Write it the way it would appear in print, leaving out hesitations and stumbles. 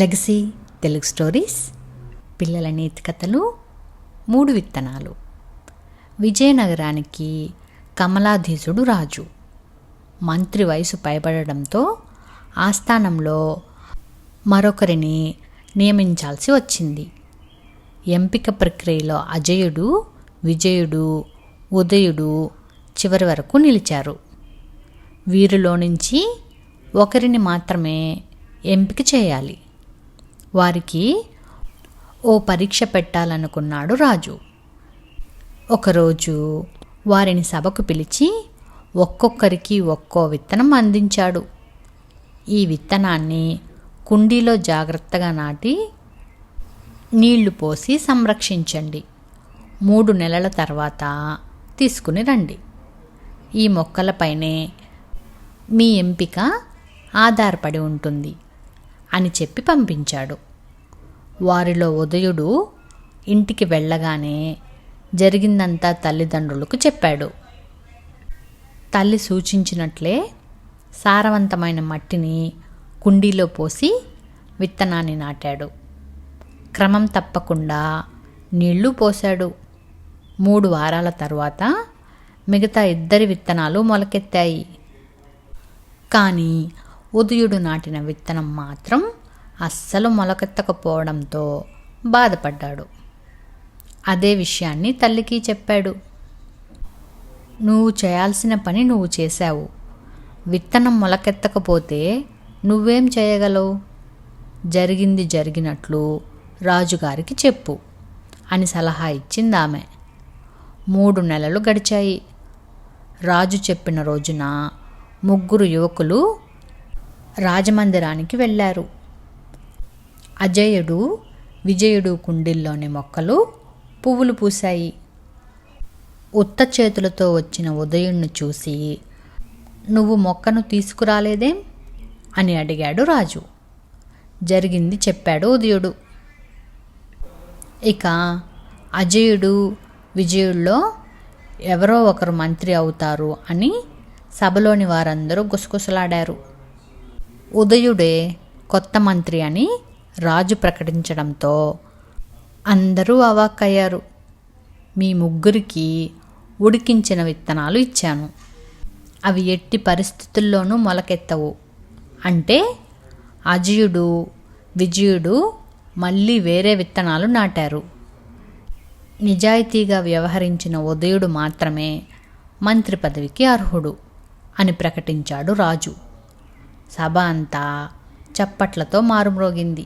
Legacy Telugu stories పిల్లల నీతి కథలు 3 విత్తనాలు. విజయనగరానికి కమలాధీశుడు రాజు. మంత్రి వయసు పైబడడంతో ఆస్థానంలో మరొకరిని నియమించాల్సి వచ్చింది. ఎంపిక ప్రక్రియలో అజయుడు, విజయుడు, ఉదయుడు చివరి వరకు నిలిచారు. వీరిలో నుంచి ఒకరిని మాత్రమే ఎంపిక చేయాలి. వారికి ఓ పరీక్ష పెట్టాలనుకున్నాడు రాజు. ఒకరోజు వారిని సభకు పిలిచి ఒక్కొక్కరికి ఒక్కో విత్తనం అందించాడు. ఈ విత్తనాన్ని కుండీలో జాగ్రత్తగా నాటి నీళ్లు పోసి సంరక్షించండి. 3 నెలల తర్వాత తీసుకుని రండి. ఈ మొక్కలపైనే మీ ఎంపిక ఆధారపడి ఉంటుంది అని చెప్పి పంపించాడు. వారిలో ఉదయుడు ఇంటికి వెళ్ళగానే జరిగిందంతా తల్లిదండ్రులకు చెప్పాడు. తల్లి సూచించినట్లే సారవంతమైన మట్టిని కుండీలో పోసి విత్తనాన్ని నాటాడు. క్రమం తప్పకుండా నీళ్లు పోశాడు. 3 వారాల తర్వాత మిగతా 2 విత్తనాలు మొలకెత్తాయి. కానీ ఉదయుడు నాటిన విత్తనం మాత్రం అస్సలు మొలకెత్తకపోవడంతో బాధపడ్డాడు. అదే విషయాన్ని తల్లికి చెప్పాడు. నువ్వు చేయాల్సిన పని నువ్వు చేశావు. విత్తనం మొలకెత్తకపోతే నువ్వేం చేయగలవు? జరిగింది జరిగినట్లు రాజుగారికి చెప్పు అని సలహా ఇచ్చింది ఆమె. 3 నెలలు గడిచాయి. రాజు చెప్పిన రోజున 3 యువకులు రాజమందిరానికి వెళ్ళారు. అజయుడు, విజయుడు కుండీల్లోని మొక్కలు పువ్వులు పూశాయి. ఉత్త చేతులతో వచ్చిన ఉదయుణ్ణి చూసి, నువ్వు మొక్కను తీసుకురాలేదేం అని అడిగాడు రాజు. జరిగింది చెప్పాడు ఉదయుడు. ఇక అజయుడు, విజయుల్లో ఎవరో ఒకరు మంత్రి అవుతారు అని సభలోని వారందరూ గుసగుసలాడారు. ఉదయుడే కొత్త మంత్రి అని రాజు ప్రకటించడంతో అందరూ అవాక్కయ్యారు. మీ 3కి ఉడికించిన విత్తనాలు ఇచ్చాను. అవి ఎట్టి పరిస్థితుల్లోనూ మొలకెత్తవు అంటే అజయుడు, విజయుడు మళ్ళీ వేరే విత్తనాలు నాటారు. నిజాయితీగా వ్యవహరించిన ఉదయుడు మాత్రమే మంత్రి పదవికి అర్హుడు అని ప్రకటించాడు రాజు. సభ అంతా చప్పట్లతో మారుమ్రోగింది.